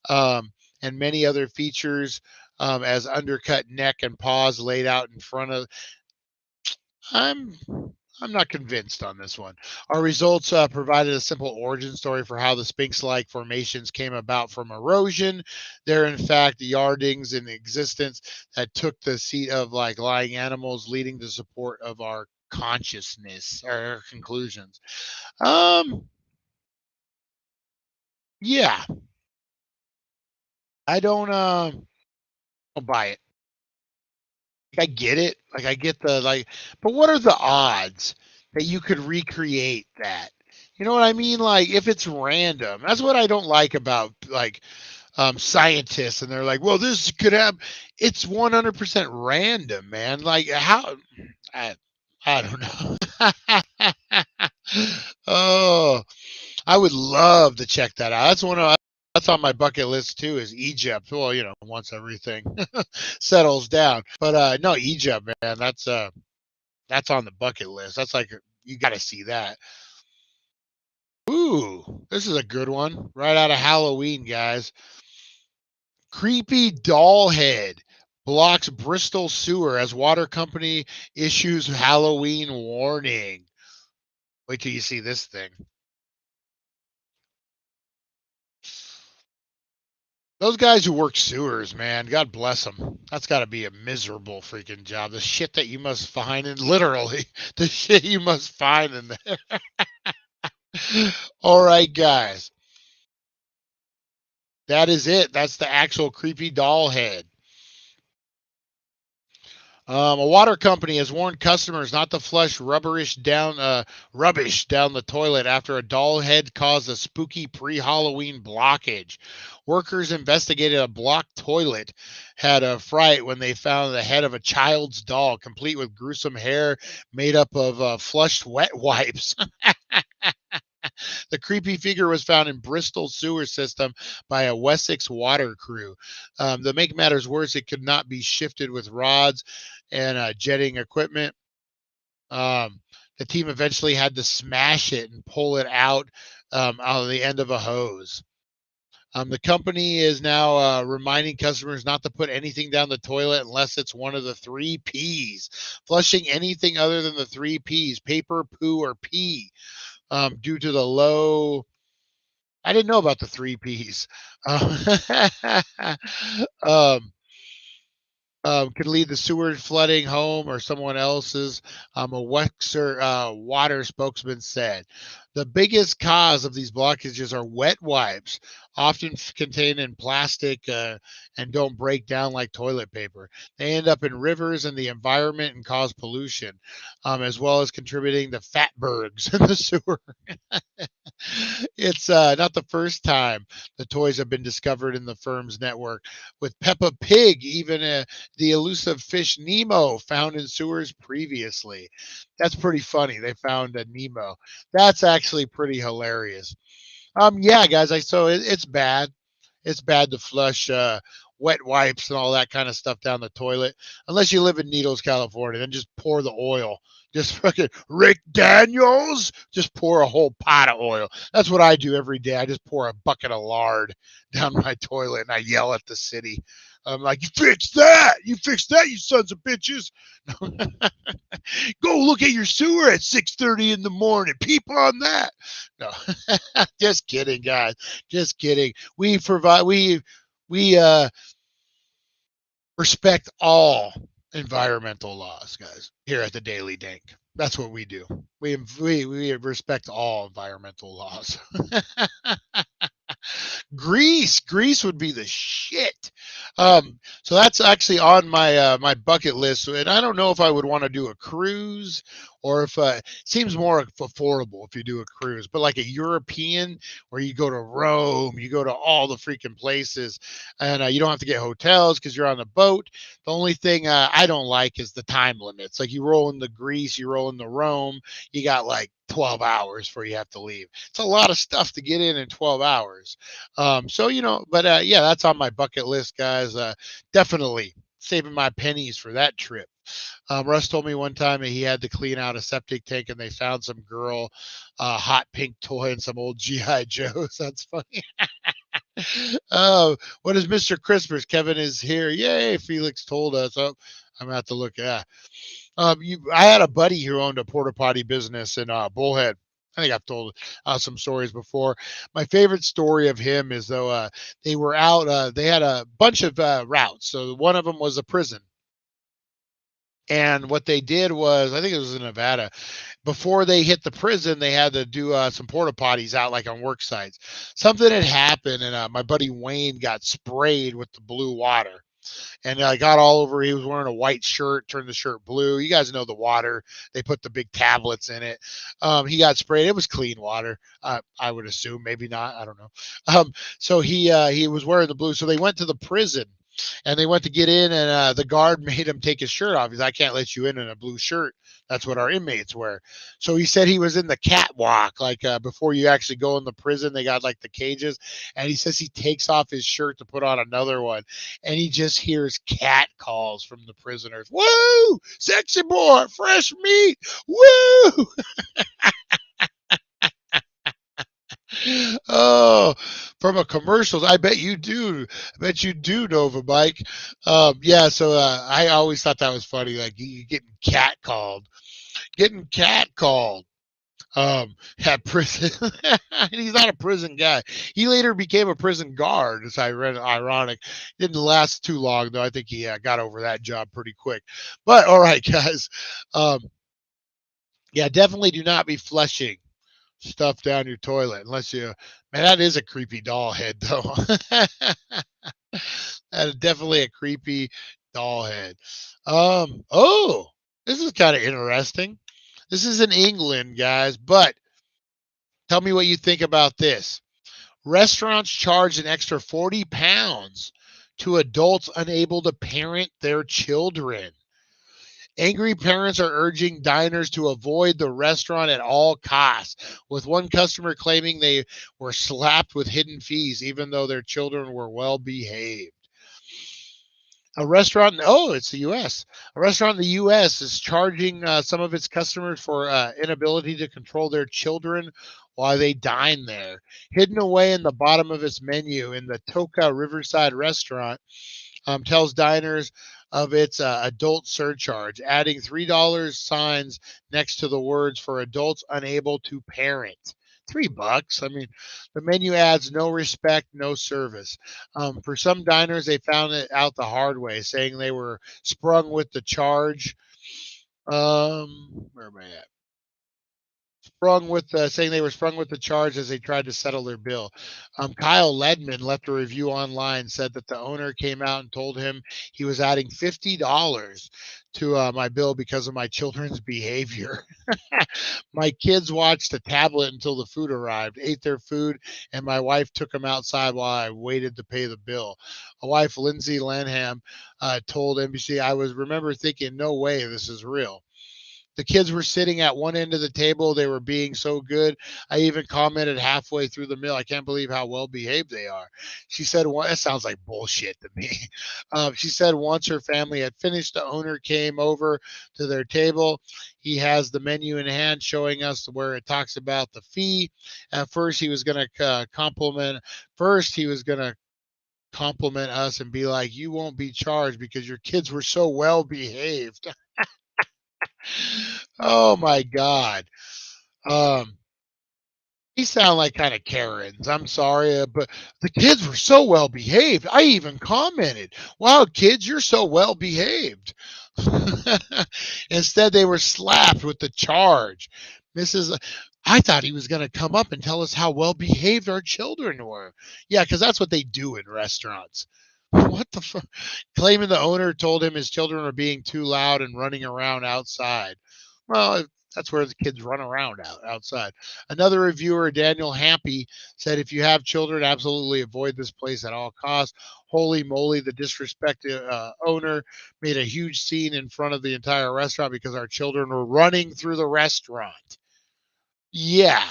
and many other features, as undercut neck and paws laid out in front of. I'm I'm not convinced on this one. Our results provided a simple origin story for how the Sphinx-like formations came about from erosion. They're in fact yardings in existence that took the seat of like lying animals, leading to support of our consciousness or our conclusions. Um, yeah, I don't buy it. I get it. Like I get the like, but what are the odds that you could recreate that? You know what I mean? Like if it's random, that's what I don't like about like scientists, and they're like, well, this could happen. It's 100% random, man. Like how? I, I don't know. Oh, I would love to check that out. That's on my bucket list too. Is Egypt? Well, once everything settles down. But no, Egypt, man. That's on the bucket list. That's like you got to see that. Ooh, this is a good one. Right out of Halloween, guys. Creepy doll head blocks Bristol sewer as water company issues Halloween warning. Wait till you see this thing. Those guys who work sewers, man, God bless them. That's got to be a miserable freaking job. The shit that you must find, and literally the shit you must find in there. All right, guys. That is it. That's the actual creepy doll head. A water company has warned customers not to flush rubbish down the toilet after a doll head caused a spooky pre-Halloween blockage. Workers investigated a blocked toilet had a fright when they found the head of a child's doll, complete with gruesome hair made up of flushed wet wipes. The creepy figure was found in Bristol sewer system by a Wessex water crew. To make matters worse, it could not be shifted with rods and jetting equipment. The team eventually had to smash it and pull it out on the end of a hose. The company is now reminding customers not to put anything down the toilet unless it's one of the 3 P's. Flushing anything other than the 3 P's, paper, poo, or pee, due to the low. I didn't know about the 3 P's. Um, could lead to sewer flooding home or someone else's, a Wexer water spokesman said. The biggest cause of these blockages are wet wipes, often contained in plastic and don't break down like toilet paper. They end up in rivers and the environment and cause pollution, as well as contributing to fatbergs in the sewer. It's not the first time the toys have been discovered in the firm's network, with Peppa Pig, even the elusive fish Nemo found in sewers previously. That's pretty funny. They found a Nemo. That's actually pretty hilarious. Yeah, guys, it's bad. It's bad to flush wet wipes and all that kind of stuff down the toilet, unless you live in Needles, California. Then just pour the oil. Just fucking Rick Daniels. Just pour a whole pot of oil. That's what I do every day. I just pour a bucket of lard down my toilet and I yell at the city. I'm like, you fix that, you sons of bitches. Go look at your sewer at 6:30 in the morning. Peep on that. No, just kidding, guys. Just kidding. We respect all environmental laws, guys, here at the Daily Dank. That's what we do. We respect all environmental laws. Greece would be the shit. So that's actually on my my bucket list, and I don't know if I would want to do a cruise or if it seems more affordable if you do a cruise, but like a European where you go to Rome, you go to all the freaking places, and you don't have to get hotels because you're on the boat. The only thing I don't like is the time limits. Like you roll into Greece, you roll into Rome, you got like 12 hours before you have to leave. It's a lot of stuff to get in 12 hours. But yeah, that's on my bucket list, guys. Definitely saving my pennies for that trip. Russ told me one time that he had to clean out a septic tank and they found some girl hot pink toy and some old GI Joes. That's funny. Oh, what is Mr. Christmas? Kevin is here. Yay! Felix told us. Oh, I'm gonna have to look. Yeah. I had a buddy who owned a porta potty business in Bullhead. I think I've told some stories before. My favorite story of him is though they were out. They had a bunch of routes. So one of them was a prison. And what they did was, I think it was in Nevada, before they hit the prison, they had to do some porta potties out like on work sites. Something had happened, and my buddy Wayne got sprayed with the blue water. And I got all over. He was wearing a white shirt, turned the shirt blue. You guys know the water. They put the big tablets in it. He got sprayed. It was clean water. I would assume, maybe not. I don't know. So he was wearing the blue. So they went to the prison and they went to get in, and the guard made him take his shirt off. He said, I can't let you in a blue shirt. That's what our inmates wear. So he said he was in the catwalk, like before you actually go in the prison, they got like the cages. And he says he takes off his shirt to put on another one. And he just hears cat calls from the prisoners. Woo! Sexy boy, fresh meat. Woo! Oh, from a commercials. I bet you do. I bet you do, Nova Mike. Yeah, so I always thought that was funny. Like you getting cat called. Getting cat called. At prison. He's not a prison guy. He later became a prison guard, as I read. Ironic. Didn't last too long, though. I think he got over that job pretty quick. But all right, guys. Yeah, definitely do not be flushing stuff down your toilet unless you, man, that is a creepy doll head though. That is definitely a creepy doll head. Oh, this is kind of interesting. This is in England, guys, but tell me what you think about this. Restaurants charge an extra £40 to adults unable to parent their children. Angry parents are urging diners to avoid the restaurant at all costs, with one customer claiming they were slapped with hidden fees even though their children were well behaved. A restaurant, oh, it's the U.S. A restaurant in the U.S. is charging some of its customers for inability to control their children while they dine there. Hidden away in the bottom of its menu in the Toka Riverside restaurant, tells diners of its adult surcharge, adding $3 signs next to the words for adults unable to parent. $3. I mean, the menu adds no respect, no service. For some diners, they found it out the hard way, saying they were sprung with the charge. Where am I at? Saying they were sprung with the charge as they tried to settle their bill. Kyle Ledman left a review online, said that the owner came out and told him he was adding $50 to my bill because of my children's behavior. My kids watched a tablet until the food arrived, ate their food, and my wife took them outside while I waited to pay the bill. A wife, Lindsay Lanham, told NBC, I remember thinking, no way, this is real. The kids were sitting at one end of the table. They were being so good. I even commented halfway through the meal, I can't believe how well behaved they are. She said, well, that sounds like bullshit to me. She said once her family had finished, the owner came over to their table. He has the menu in hand showing us where it talks about the fee. At first, he was going to compliment us and be like, you won't be charged because your kids were so well behaved. Oh my God. These sound like kind of Karens. I'm sorry, but the kids were so well behaved. I even commented, wow, kids, you're so well behaved. Instead, they were slapped with the charge. I thought he was going to come up and tell us how well behaved our children were. Yeah, because that's what they do in restaurants. What the fuck? Claiming the owner told him his children were being too loud and running around outside. Well, that's where the kids run around outside. Another reviewer, Daniel Hampy, said, if you have children, absolutely avoid this place at all costs. Holy moly, the disrespected owner made a huge scene in front of the entire restaurant because our children were running through the restaurant. Yeah.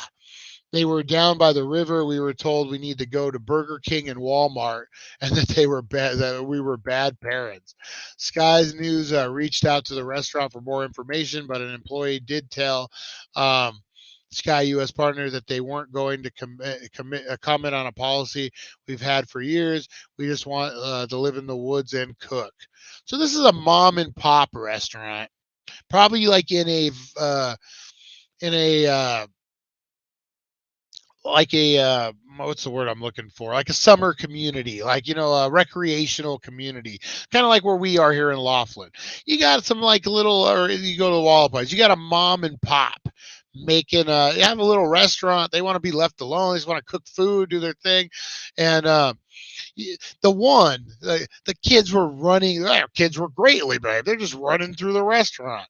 They were down by the river. We were told we need to go to Burger King and Walmart, and that they were bad. That we were bad parents. Sky's News reached out to the restaurant for more information, but an employee did tell um, Sky U.S. partner that they weren't going to comment on a policy we've had for years. We just want to live in the woods and cook. So this is a mom and pop restaurant, probably like in a what's the word I'm looking for? Like a summer community, like a recreational community, kind of like where we are here in Laughlin. You got some like little, or you go to the Wallabies, you got a mom and pop making you have a little restaurant. They want to be left alone. They just want to cook food, do their thing, and the kids were running. Kids were greatly behaved. They're just running through the restaurant.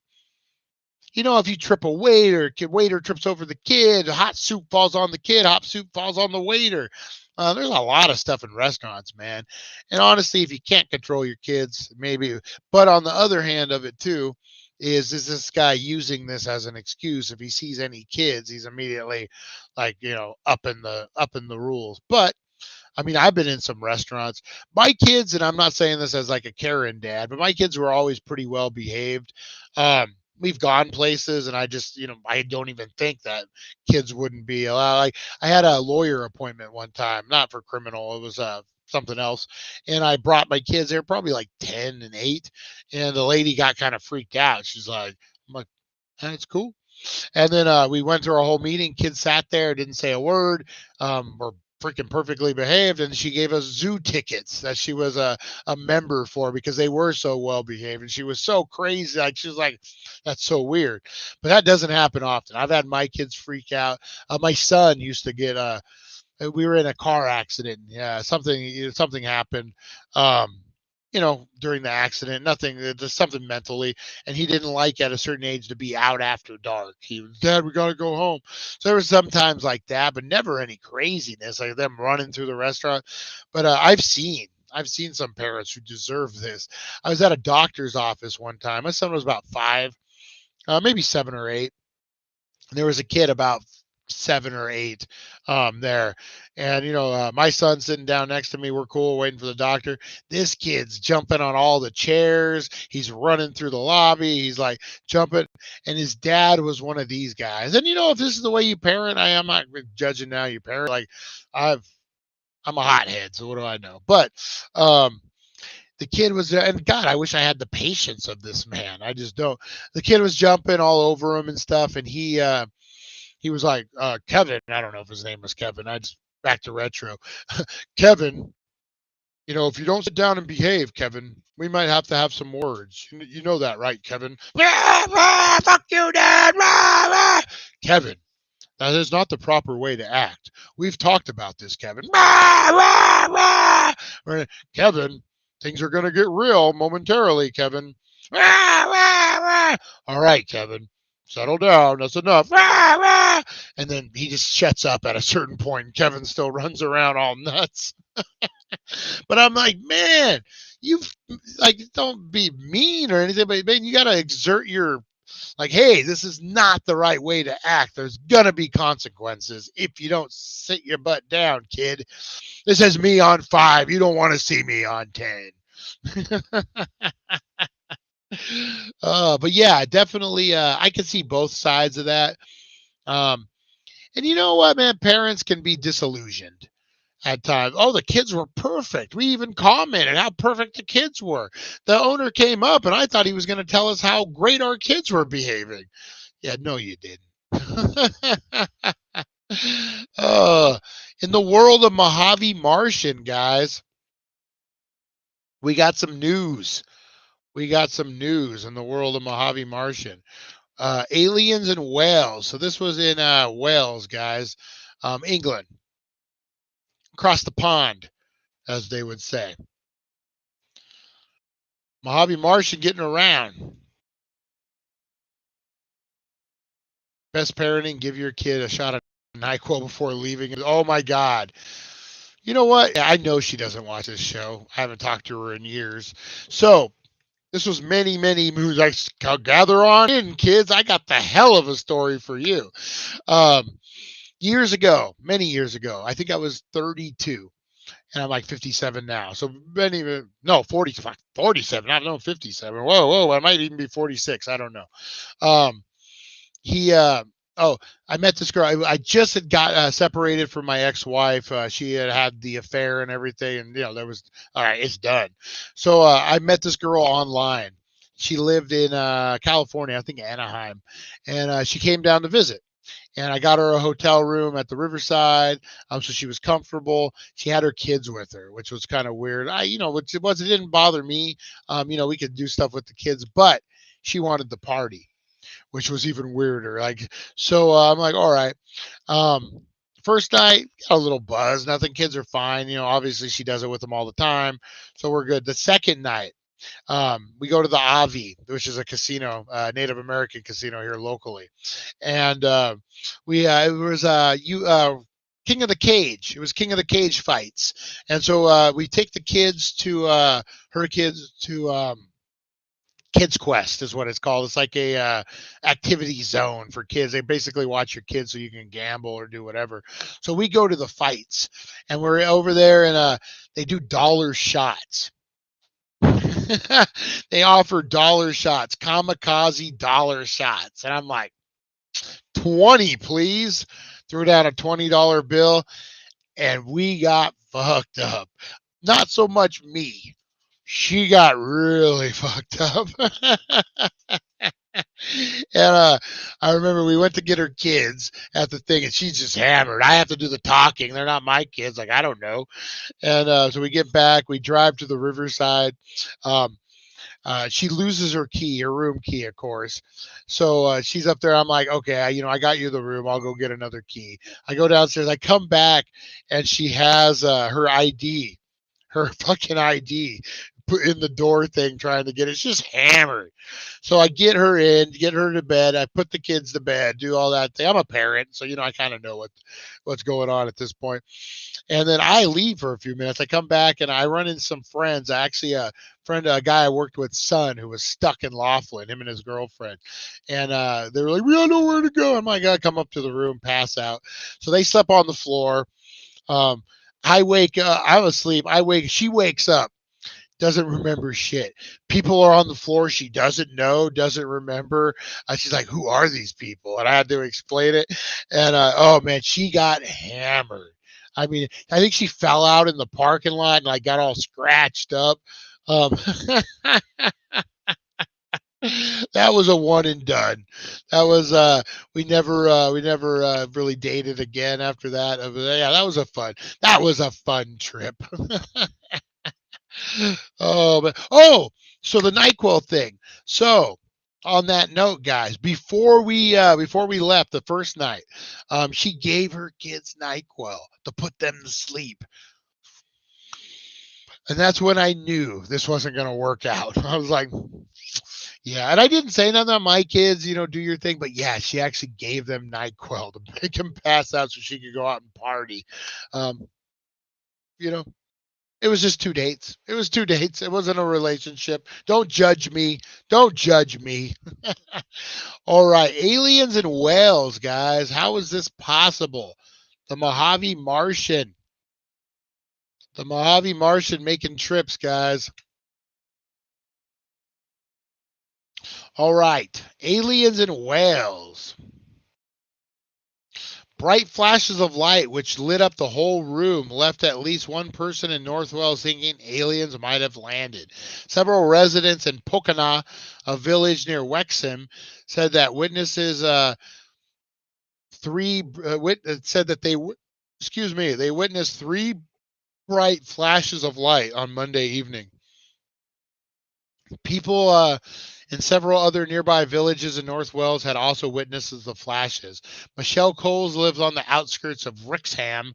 If you trip a waiter, waiter trips over the kid, hot soup falls on the kid, hot soup falls on the waiter. There's a lot of stuff in restaurants, man. And honestly, if you can't control your kids, maybe. But on the other hand of it too, is this guy using this as an excuse? If he sees any kids, he's immediately like, up in the rules. But I mean, I've been in some restaurants. My kids, and I'm not saying this as like a Karen dad, but my kids were always pretty well behaved. We've gone places, and I just, I don't even think that kids wouldn't be allowed. Like, I had a lawyer appointment one time, not for criminal, it was something else, and I brought my kids. They were probably like 10 and 8, and the lady got kind of freaked out. She's like, I'm like, it's cool. And then we went through our whole meeting. Kids sat there, didn't say a word, were freaking perfectly behaved, and she gave us zoo tickets that she was a member for because they were so well behaved, and she was so crazy. Like, she was like, that's so weird. But that doesn't happen often. I've had my kids freak out. My son used to get we were in a car accident. Yeah, something happened. During the accident, nothing, just something mentally, and he didn't like at a certain age to be out after dark. He was, Dad, we got to go home. So there was sometimes like that, but never any craziness like them running through the restaurant. But I've seen some parents who deserve this. I was at a doctor's office one time. My son was about 5, maybe 7 or 8. And there was a kid about 7 or 8 there, and my son sitting down next to me, we're cool waiting for the doctor. This kid's jumping on all the chairs, he's running through the lobby, he's like jumping, and his dad was one of these guys. And if this is the way you parent, I'm not judging now you parent, like I'm a hothead, so what do I know? But the kid was, and God, I wish I had the patience of this man. I just don't. The kid was jumping all over him and stuff, and he was like, Kevin, I don't know if his name was Kevin. I just back to retro. Kevin, if you don't sit down and behave, Kevin, we might have to have some words. You know that, right, Kevin? Fuck you, Dad. Kevin, that is not the proper way to act. We've talked about this, Kevin. Kevin, things are going to get real momentarily, Kevin. All right, Kevin. Settle down. That's enough. And then he just shuts up at a certain point, and Kevin still runs around all nuts. But I'm like, man, don't be mean or anything, but man, you got to exert your, like, hey, this is not the right way to act. There's going to be consequences if you don't sit your butt down, kid. This is me on 5. You don't want to see me on 10. But yeah, definitely, I can see both sides of that. And you know what, man? Parents can be disillusioned at times. Oh, the kids were perfect. We even commented how perfect the kids were. The owner came up, and I thought he was going to tell us how great our kids were behaving. Yeah, no, you didn't. In the world of Mojave Martian, guys, we got some news. We got some news in the world of Mojave Martian. Aliens in Wales. So this was in Wales, guys. England. Across the pond, as they would say. Mojave Martian getting around. Best parenting, give your kid a shot of NyQuil before leaving. Oh, my God. You know what? I know she doesn't watch this show. I haven't talked to her in years. So this was many, many moons. Gather on in, kids. I got the hell of a story for you. years ago, many years ago. I think I was 32, and I'm like 57 now. So many, no, 40, 47. I don't know, 57. Whoa, I might even be 46. I don't know. Um, he oh, I met this girl. I just had got separated from my ex-wife. She had the affair and everything, and there was, all right, it's done. So I met this girl online. She lived in California, I think Anaheim, and she came down to visit. And I got her a hotel room at the Riverside, so she was comfortable. She had her kids with her, which was kind of weird. Which it didn't bother me. We could do stuff with the kids, but she wanted the party, which was even weirder. Like, so I'm like, all right. Um, First night, got a little buzz. Nothing. Kids are fine. Obviously she does it with them all the time, so we're good. The second night, we go to the Avi, which is a casino, Native American casino here locally, and we it was King of the Cage. It was King of the Cage fights, and so we take the kids to her kids to Kids Quest is what it's called. It's like a activity zone for kids. They basically watch your kids so you can gamble or do whatever. So we go to the fights, and we're over there, and they do dollar shots. They offer dollar shots, kamikaze dollar shots, and I'm like, 20, please. Threw down a $20 bill, and we got fucked up. Not so much me. She got really fucked up. And I remember we went to get her kids at the thing, and she's just hammered. I have to do the talking. They're not my kids. Like, I don't know. And so we get back. We drive to the Riverside. Um, she loses her key, her room key, of course. So she's up there. I'm like, okay, I got you the room. I'll go get another key. I go downstairs. I come back, and she has her ID, her fucking ID, put in the door thing, trying to get it. It's just hammered. So I get her in, get her to bed. I put the kids to bed, do all that thing. I'm a parent, so I kind of know what's going on at this point. And then I leave for a few minutes. I come back and I run into some friends. Actually, a guy I worked with, son, who was stuck in Laughlin, him and his girlfriend. And they were like, we don't know where to go. I'm like, I come up to the room, pass out. So they slept on the floor. I wake up, I'm asleep. She wakes up, doesn't remember shit. People are on the floor. She doesn't know, doesn't remember. She's like, who are these people? And I had to explain it. And oh man, she got hammered. I mean, I think she fell out in the parking lot and like got all scratched up. Um, that was a one and done. That was we never really dated again after that. Yeah, that was a fun trip. So the NyQuil thing. So on that note, guys, before we left the first night, she gave her kids NyQuil to put them to sleep. And that's when I knew this wasn't going to work out. I was like, yeah. And I didn't say nothing on my kids, do your thing. But yeah, she actually gave them NyQuil to make them pass out so she could go out and party. You know, It was just 2 dates. It was 2 dates. It wasn't a relationship. Don't judge me. Don't judge me. All right. Aliens and whales, guys. How is this possible? The Mojave Martian. The Mojave Martian making trips, guys. All right. Aliens and whales. Bright flashes of light which lit up the whole room left at least one person in North Wales thinking aliens might have landed. Several residents in Pocana, a village near Wexham, said that witnesses said that they witnessed 3 bright flashes of light on Monday evening. People in several other nearby villages in North Wales had also witnessed the flashes. Michelle Coles lives on the outskirts of Wrexham,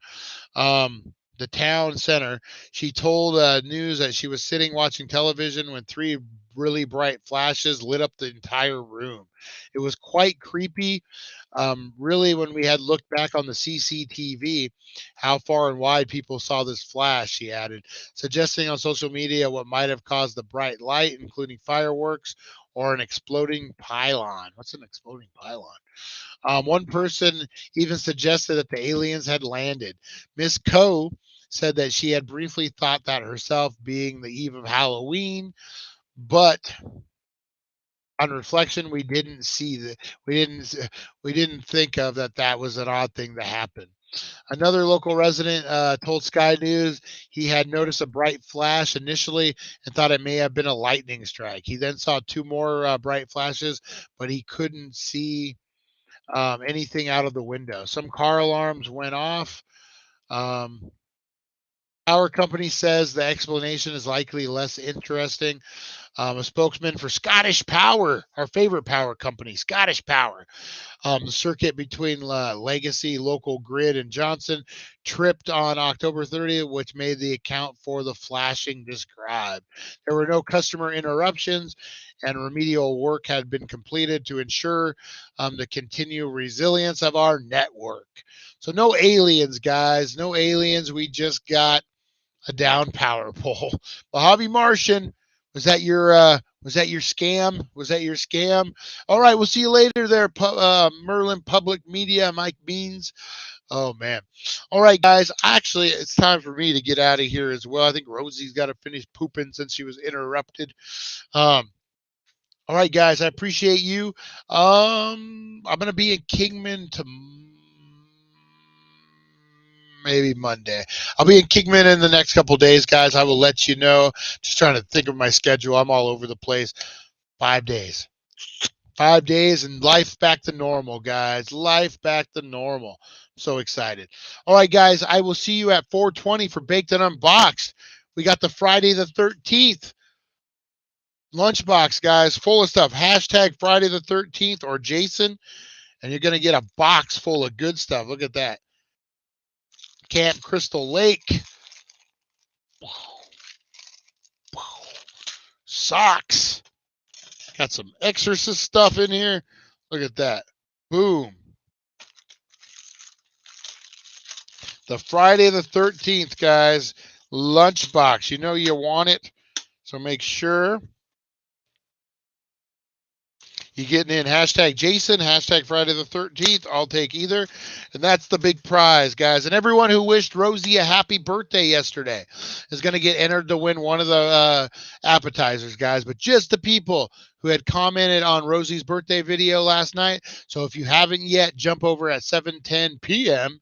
the town center. She told news that she was sitting watching television when 3 really bright flashes lit up the entire room. It was quite creepy. Really, when we had looked back on the CCTV, how far and wide people saw this flash, she added, suggesting on social media what might have caused the bright light, including fireworks or an exploding pylon. What's an exploding pylon? One person even suggested that the aliens had landed. Miss Coe said that she had briefly thought that herself, being the eve of Halloween, but on reflection, we didn't see that. We didn't think of that was an odd thing to happen. Another local resident told Sky News he had noticed a bright flash initially and thought it may have been a lightning strike. He then saw two more bright flashes, but he couldn't see anything out of the window. Some car alarms went off. Our company says the explanation is likely less interesting. A spokesman for Scottish Power, our favorite power company, Scottish Power, the circuit between Legacy, Local Grid, and Johnson tripped on October 30th, which made the account for the flashing described. There were no customer interruptions, and remedial work had been completed to ensure the continued resilience of our network. So no aliens, guys, no aliens. We just got a down power pole. Mojave Martian. Was that your scam? Was that your scam? All right, we'll see you later there, Merlin Public Media, Mike Beans. Oh man. All right, guys. Actually, it's time for me to get out of here as well. I think Rosie's got to finish pooping since she was interrupted. All right, guys. I appreciate you. I'm gonna be in Kingman tomorrow. Maybe Monday. I'll be in Kingman in the next couple of days, guys. I will let you know. Just trying to think of my schedule. I'm all over the place. 5 days. 5 days and life's back to normal, guys. Life back to normal. I'm so excited. All right, guys. I will see you at 4:20 for Baked and Unboxed. We got the Friday the 13th lunchbox, guys. Full of stuff. Hashtag Friday the 13th or Jason. And you're going to get a box full of good stuff. Look at that. Camp Crystal Lake. Socks. Got some exorcist stuff in here. Look at that. Boom. The Friday the 13th, guys. Lunchbox. You know you want it. So make sure you're getting in hashtag Jason, hashtag Friday the 13th. I'll take either. And that's the big prize, guys. And everyone who wished Rosie a happy birthday yesterday is going to get entered to win one of the appetizers, guys. But just the people who had commented on Rosie's birthday video last night. So if you haven't yet, jump over at 7:10 p.m.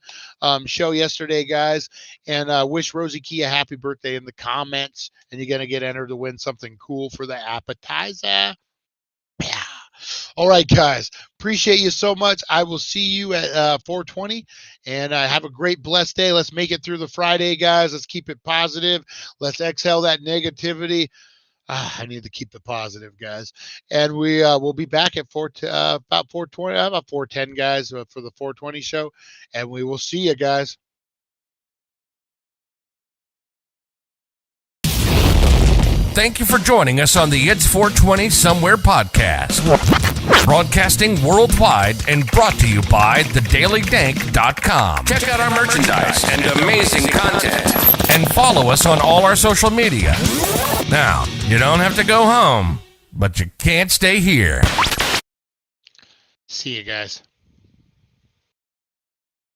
Show yesterday, guys, and wish Rosie Key a happy birthday in the comments. And you're going to get entered to win something cool for the appetizer. Yeah. All right, guys. Appreciate you so much. I will see you at 4:20, and have a great, blessed day. Let's make it through the Friday, guys. Let's keep it positive. Let's exhale that negativity. I need to keep it positive, guys. And we will be back at about 4:20, about 4:10, guys, for the 4:20 show. And we will see you, guys. Thank you for joining us on the It's 420 Somewhere podcast. Broadcasting worldwide and brought to you by thedailydank.com. Check out our merchandise and amazing content. And follow us on all our social media. Now, you don't have to go home, but you can't stay here. See you, guys.